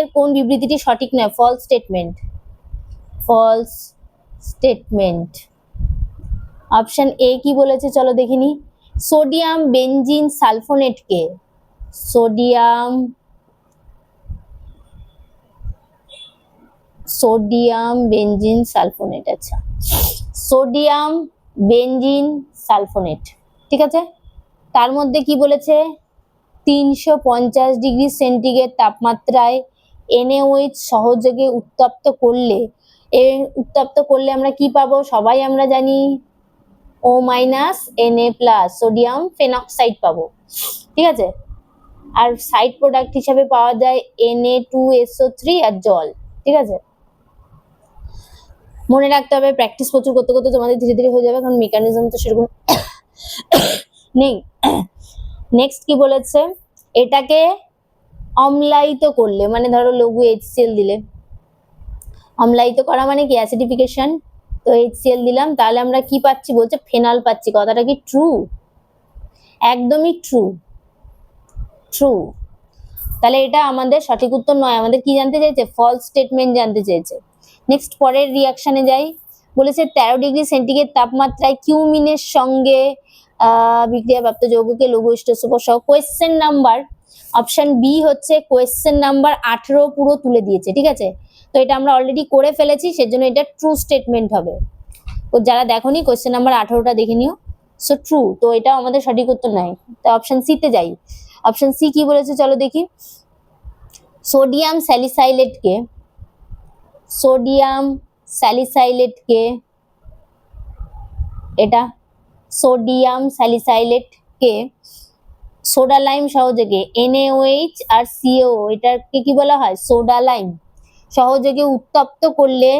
এর কোন বিবৃতিটি সঠিক নয়? False statement. False statement. Option A কি বলেছে চলো দেখিনি। সোডিয়াম বেনজিন সালফোনেটকে সোডিয়াম বেনজিন সালফোনেট, আচ্ছা সোডিয়াম বেনজিন সালফোনেট, ঠিক আছে। তার মধ্যে কি বলেছে 350 ডিগ্রি সেন্টিগ্রেড তাপমাত্রায় NaOH সহযোগে উত্তপ্ত করলে আমরা কি পাবো? সবাই আমরা জানি O- Na+, সোডিয়াম ফেনক্সাইড পাবো, ঠিক আছে। আর সাইড প্রোডাক্ট হিসাবে পাওয়া যায় Na2SO3 আর জল, ঠিক আছে। মনে রাখতে হবে, প্র্যাকটিস প্রচুর করতে করতে তোমাদের ধীরে ধীরে হয়ে যাবে, কারণ মেকানিজম তো সেরকম নেই। নেক্সট কি বলেছে, এটাকে অম্লায়িত করলে, মানে ধরো লঘু HCl দিলে, অম্লায়িত করা মানে কি অ্যাসিডিফিকেশন, তো HCl দিলাম, তাহলে আমরা কি পাচ্ছি বলছে ফেনল পাচ্ছি। কথাটা কি ট্রু? একদমই ট্রু, ট্রু। তাহলে এটা আমাদের সঠিক উত্তর নয়, আমাদের কি জানতে চাইছে? ফলস স্টেটমেন্ট জানতে চেয়েছে। নেক্সট পরের রিঅ্যাকশনে যাই। বলেছে 13 ডিগ্রি সেন্টিগ্রেড তাপমাত্রায় কিউমিনের সঙ্গে বিক্রিয়াপ্রাপ্ত যৌগকে লঘু স্টোসোপর সহ কোয়েশ্চেন নাম্বার, অপশন বি হচ্ছে কোয়েশ্চেন নাম্বার 18 পুরো তুলে দিয়েছে, ঠিক আছে। তো এটা আমরা অলরেডি করে ফেলেছি, সেজন্য এটা ট্রু স্টেটমেন্ট হবে। তো যারা দেখোনি কোয়েশ্চেন নাম্বার 18টা দেখে নিও। সো ট্রু, তো এটা আমাদের সঠিক উত্তর নয়। তো অপশন সি তে যাই। অপশন সি কি বলেছে চলো দেখি। সোডিয়াম স্যালিসাইলেটকে এটা সোডিয়াম স্যালিসাইলেটকে সোডা লাইম সহযোগে NaOH আর CO, এটাকে কি বলা হয়? সোডা লাইম সহযোগে উত্তপ্ত করলে,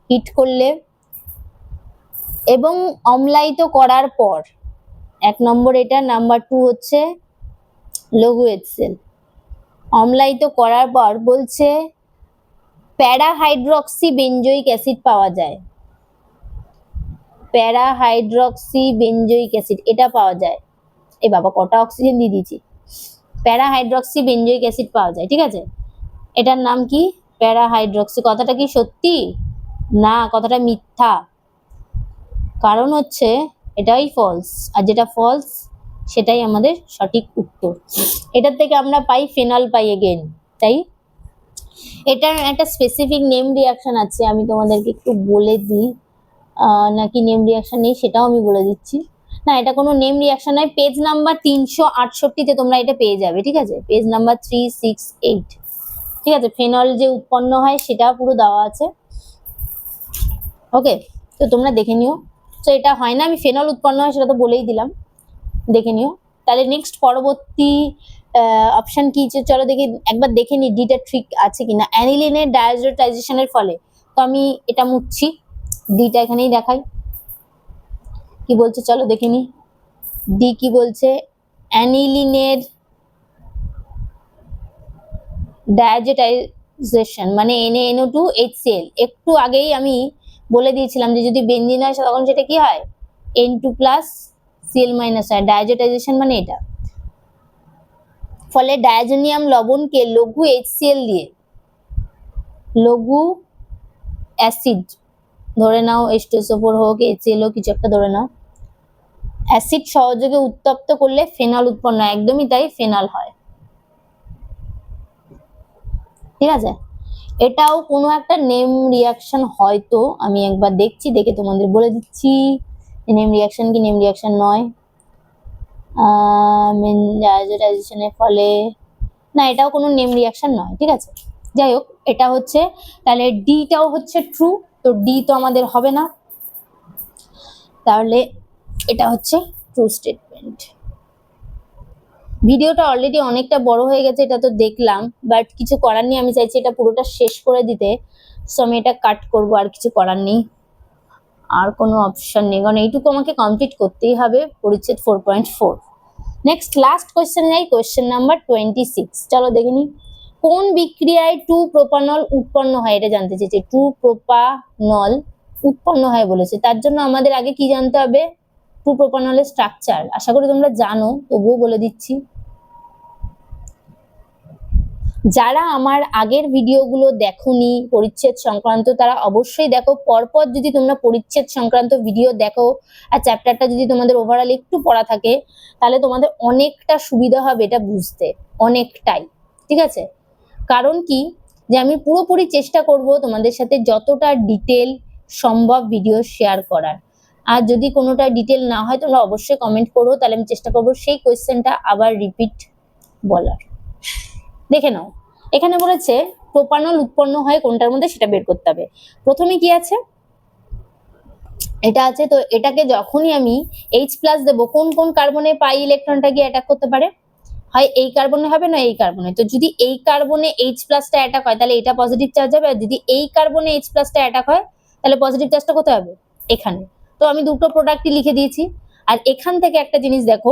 হিট করলে এবং অম্লায়িত করার পর, 1 নম্বর এটা, নাম্বার 2 হচ্ছে লঘু HCl। অম্লায়িত করার পর বলছে প্যারাহাইড্রক্সি বেঞ্জয়িক অ্যাসিড পাওয়া যায়। প্যারাহাইড্রক্সি বেঞ্জয়িক অ্যাসিড এটা পাওয়া যায়। এই বাবা কটা অক্সিজেন দিয়ে দিয়েছি। প্যারাহাইড্রক্সি বেঞ্জয়িক অ্যাসিড পাওয়া যায়, ঠিক আছে। এটার নাম কি? প্যারাহাইড্রক্সি। কথাটা কি সত্যি? না, কথাটা মিথ্যা। কারণ হচ্ছে এটাই ফলস, আর যেটা ফলস সেটাই আমাদের সঠিক উত্তর। এটার থেকে আমরা পাই ফেনল পাই এগেন, তাই এটার একটা স্পেসিফিক নেম রিঅ্যাকশন আছে, আমি তোমাদেরকে একটু বলে দিই। নাকি নেম রিঅ্যাকশন নেই সেটাও আমি বলে দিচ্ছি। না, এটা কোনো নেম রিঅ্যাকশন নয়। পেজ নাম্বার 368-তে তোমরা এটা পেয়ে যাবে, ঠিক আছে। পেজ নাম্বার 368, ঠিক আছে। ফেনল যে উৎপন্ন হয় সেটা পুরো দেওয়া আছে, ওকে। তো তোমরা দেখে নিও। তো এটা হয় না, আমি ফেনল উৎপন্ন হয় সেটা তো বলেই দিলাম, দেখে নিও। তাহলে নেক্সট পরবর্তী অপশন কি চলো দেখি, একবার দেখে নি ডিটা ঠিক আছে কিনা। অ্যানিলিনের ডায়াজোটাইজেশনের ফলে, তো আমি এটা মুছছি, ডিটা এখানেই দেখাই। কি বলছে চলো দেখে নি। ডি কি বলছে? অ্যানিলিনের ডায়াজোটাইজেশন মানে NaNO2HCl। একটু আগেই আমি বলে দিয়েছিলাম যে যদি বেনজিন হয় তখন সেটা কি হয়? N2+Cl- হয়। ডায়াজোটাইজেশন মানে এটা। ফলে ডায়াজোনিয়াম লবণকে লঘু HCl দিয়ে, লঘু অ্যাসিড ধরে নাও, H2SO4 হোক, HCl হোক, কিছু একটা ধরে নাও, অ্যাসিড সহযোগে উত্তপ্ত করলে ফেনল উৎপন্ন হয়। একদমই তাই, ফেনল হয়, ঠিক আছে। এটাও কোনো একটা নেম রিঅ্যাকশন হয়তো, আমি একবার দেখছি, দেখে তোমাদের বলে দিচ্ছি নেম রিঅ্যাকশন কি নেম রিঅ্যাকশন নয়। ডায়াজোটাইজেশনের ফলে, না এটাও কোনো নেম রিঅ্যাকশন নয়, ঠিক আছে। যাই হোক, এটা হচ্ছে, তাহলে ডিটাও হচ্ছে ট্রু, তো ডি তো আমাদের হবে না, তাহলে এটা হচ্ছে ট্রু স্টেটমেন্ট। ভিডিওটা অলরেডি অনেকটা বড় হয়ে গেছে, এটা তো দেখলাম, বাট কিছু করার নেই, আমি চাইছি এটা পুরোটা শেষ করে দিতে, সো আমি এটা কাট করবো, আর কিছু করার নেই, আর কোনো অপশন নেই, কারণ এইটুকু আমাকে কমপ্লিট করতেই হবে পরিচ্ছেদ 4.4। নেক্সট লাস্ট কোয়েশ্চেন যাই, কোয়েশ্চেন নাম্বার 26। চলো দেখে নিই। কোন বিক্রিয়ায় 2-প্রোপানল উৎপন্ন হয়? এটা জানতে চেয়েছে। 2-প্রোপানল উৎপন্ন হয় বলেছে, তার জন্য আমাদের আগে কি জানতে হবে? 2-প্রোপানলের স্ট্রাকচার। আশা করি তোমরা জানো, তবুও বলে দিচ্ছি। যারা আমার আগের ভিডিওগুলো দেখোনি পরিচ্ছেদ সংক্রান্ত, তারা অবশ্যই দেখো। পরপর যদি তোমরা পরিচ্ছেদ সংক্রান্ত ভিডিও দেখো আর চ্যাপ্টারটা যদি তোমাদের ওভারঅল একটু পড়া থাকে, তাহলে তোমাদের অনেকটা সুবিধা হবে এটা বুঝতে, অনেকটাই। ঠিক আছে? কারণ কি, যে আমি পুরোপুরি চেষ্টা করব তোমাদের সাথে যতটা ডিটেল সম্ভব ভিডিও শেয়ার করার। আর যদি কোনোটা ডিটেল না হয় তোমরা অবশ্যই কমেন্ট করো, তাহলে আমি চেষ্টা করবো সেই কোয়েশ্চেনটা আবার রিপিট বলার। দেখে নাও, এখানে বলেছে প্রোপানল উৎপন্ন হয় কোনটার মধ্যে সেটা বের করতে হবে। প্রথমে কি আছে, এটা আছে। তো এটাকে যখনই আমি H+ দেবো, কোন কোন কার্বনে পাই ইলেকট্রনটা গিয়ে অ্যাটাক করতে পারে? হয় এই কার্বনে হবে না এই কার্বনে। তো যদি এই কার্বনে H+ টা অ্যাটাক হয় তাহলে এটা পজিটিভ চার্জ হবে, আর যদি এই কার্বনে H+ টা অ্যাটাক হয় তাহলে পজিটিভ চার্জটা কোথায় হবে? এখানে। তো আমি দুটো প্রোডাক্টই লিখে দিয়েছি। আর এখান থেকে একটা জিনিস দেখো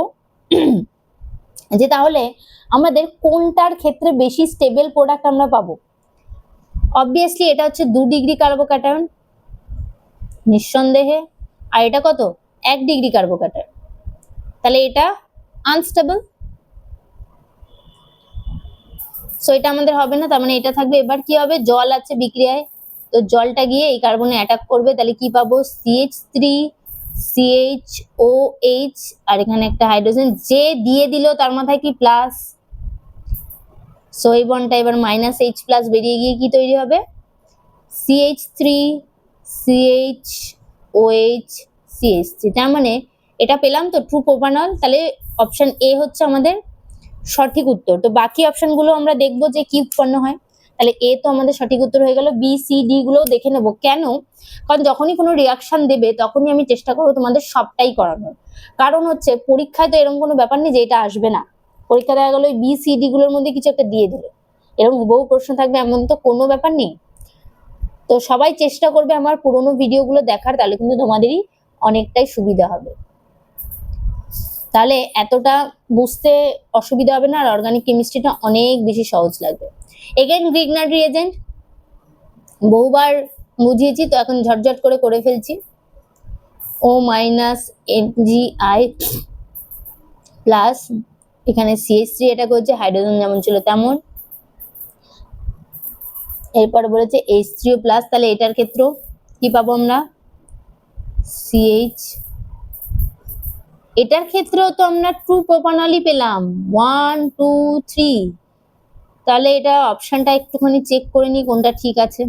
যে তাহলে আমাদের কোনটার ক্ষেত্রে বেশি স্টেবল প্রোডাক্ট আমরা পাবো। অবভিয়াসলি এটা হচ্ছে 2 ডিগ্রি কার্বোক্যাটায়ন নিঃসন্দেহে, আর এটা কত? 1 ডিগ্রি কার্বোক্যাটায়ন। তাহলে এটা আনস্টেবল, সো এটা আমাদের হবে না। তার মানে এটা থাকবে। এবার কি হবে, জল আছে বিক্রিয়ায়, তো জলটা গিয়ে এই কার্বনে অ্যাটাক করবে, তাহলে কি পাবো? CH3 CHOH, আর এখানে একটা হাইড্রোজেন যে দিয়ে দিল তার মাথায় কি প্লাস, সো এই বন্ডটা এবার -H+ বেরিয়ে গিয়ে কি তৈরি হবে? CH3 CHOH CH3। তার মানে এটা পেলাম তো ট্রু প্রোপানল। তাহলে অপশন এ হচ্ছে আমাদের সঠিক উত্তর। তো বাকি অপশনগুলো আমরা দেখবো যে কি উৎপন্ন হয়। তাহলে এ তো আমাদের সঠিক উত্তর হয়ে গেল। বি সি ডি গুলো দেখে নেবো। কেন? কারণ যখনই কোনো রিয়াকশন দেবে তখনই আমি চেষ্টা করবো তোমাদের সবটাই করানোর। কারণ হচ্ছে পরীক্ষায় তো এরকম কোনো ব্যাপার নেই যে এটা আসবে না। পরীক্ষা দেখা গেল বি সি ডি গুলোর মধ্যে কিছু একটা দিয়ে দিল, এরকম বহু প্রশ্ন থাকবে এমন তো কোনো ব্যাপার নেই। তো সবাই চেষ্টা করবে আমার পুরোনো ভিডিওগুলো দেখার, তাহলে কিন্তু তোমাদেরই অনেকটাই সুবিধা হবে। তাহলে এতটা বুঝতে অসুবিধা হবে না, আর অর্গানিক কেমিস্ট্রিটা অনেক বেশি সহজ লাগবে। এগেইন গ্রিগনার রিএজেন্ট বহুবার বুঝিয়েছি, তো এখন ঝটঝট করে ফেলছি। O- MgI প্লাস এখানে CH3 এটা করছে, হাইড্রোজেন যেমন ছিল তেমন। এরপর বলেছে H3O প্লাস, তাহলে এটার ক্ষেত্রে কি পাবো আমরা? CH। এটার ক্ষেত্রেও তো আমরা ট্রু প্রোপানলই পেলাম 1 2 3। তাহলে এটা অপশনটা একটুখানি চেক করে নি কোনটা ঠিক আছে।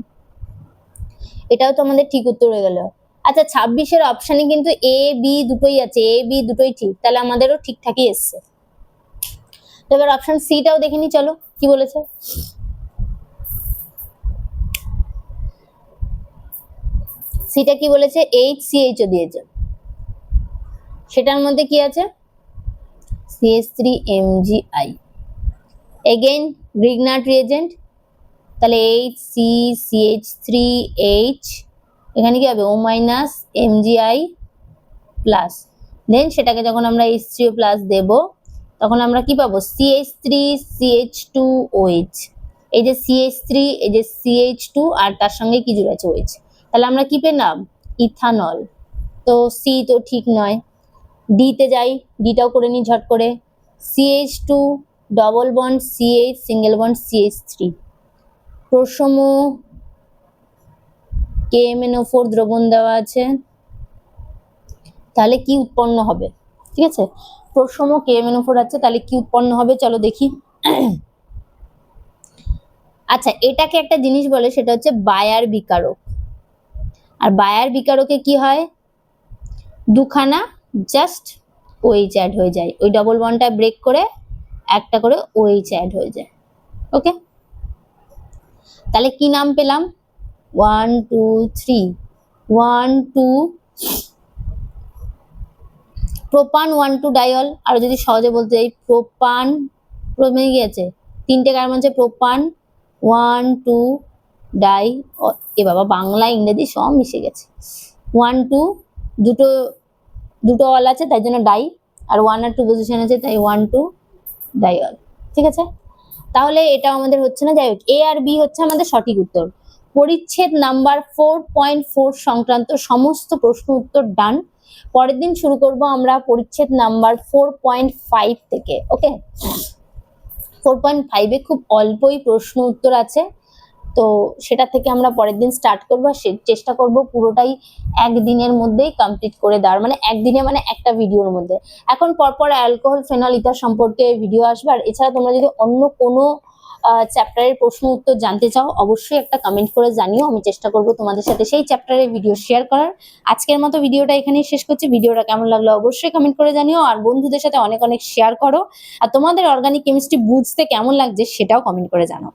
এটাও তো আমাদের ঠিক উত্তর হয়ে গেল। আচ্ছা 26-এর অপশনে কিন্তু এ বি দুটোই আছে, এ বি দুটোই ঠিক, তাহলে আমাদেরও ঠিকঠাকই এসছে। তো এবার অপশন সিটাও দেখে নি, চলো কি বলেছে। সিটা কি বলেছে? HCHO দিয়েছে, সেটার মধ্যে কি আছে? CH3MgI। এগেইন গ্রিগনার রিএজেন্ট, তাহলে HCCH3H, এখানে কি হবে? O- MgI plus. দেন সেটাকে যখন আমরা H3O প্লাস দেব তখন আমরা কি পাবো? CH3CH2OH। এই যে CH3, এই যে CH2, আর তার সঙ্গে কি জুড়ে আছে? OH। তাহলে আমরা কি পেলাম? ইথানল। তো সি তো ঠিক নয়। ডি তে যাই, ডিটাও করে নি ঝট করে। CH2 double bond CH single bond CH3, প্রসম KMnO4 দ্রবণ দেওয়া আছে, তাহলে কি উৎপন্ন হবে? ঠিক আছে, প্রসম KMnO4 আছে, তাহলে কি উৎপন্ন হবে চলো দেখি। আচ্ছা এটাকে একটা জিনিস বলে, সেটা হচ্ছে বায়ার বিকারক। আর বায়ার বিকারকে কি হয়? দুখানা জাস্ট OH অ্যাড হয়ে যায়, ওই ডবল বন্ডটা ব্রেক করে একটা করে OH অ্যাড হয়ে যায়। ওকে, তাহলে কি নাম পেলাম? 1 2 3 1 2 প্রোপান 1 2 ডাইল। আর যদি সহজে বলতে যাই প্রোপান, প্রথমে কি আছে? তিনটে কার্বন আছে, প্রোপান 1 2 ডাই। এ বাবা, বাংলা ইংরেজি সব মিশে গেছে। 1 2 দুটো দুটো অল আছে তাই জন্য ডাই, আর 1 আর 2 পজিশন আছে তাই 1 2 ডাইল। ঠিক আছে, তাহলে এটা আমাদের হচ্ছে না। যাই হোক, এ আর বি হচ্ছে আমাদের সঠিক উত্তর। পরিচ্ছেদ নাম্বার 4.4 সংক্রান্ত সমস্ত প্রশ্ন উত্তর ডান। পরের দিন শুরু করব আমরা পরিচ্ছেদ নাম্বার 4.5 থেকে। ওকে, 4.5 খুব অল্পই প্রশ্ন উত্তর আছে, তো সেটা থেকে আমরা পরের দিন স্টার্ট করবো। চেষ্টা করব পুরোটাই একদিনের মধ্যেই কমপ্লিট করে দেওয়ার, মানে একদিনে মানে একটা ভিডিওর মধ্যে। এখন পরপর অ্যালকোহল ফেনল ইথার সম্পর্কে ভিডিও আসবে। আর এছাড়া তোমরা যদি অন্য কোনো চ্যাপ্টারের প্রশ্ন উত্তর জানতে চাও অবশ্যই একটা কমেন্ট করে জানিও, আমি চেষ্টা করব তোমাদের সাথে সেই চ্যাপ্টারের ভিডিও শেয়ার করার। আজকের মতো ভিডিওটা এখানেই শেষ করছি। ভিডিওটা কেমন লাগলো অবশ্যই কমেন্ট করে জানিও, আর বন্ধুদের সাথে অনেক অনেক শেয়ার করো। আর তোমাদের অর্গানিক কেমিস্ট্রি বুঝতে কেমন লাগছে সেটাও কমেন্ট করে জানাও।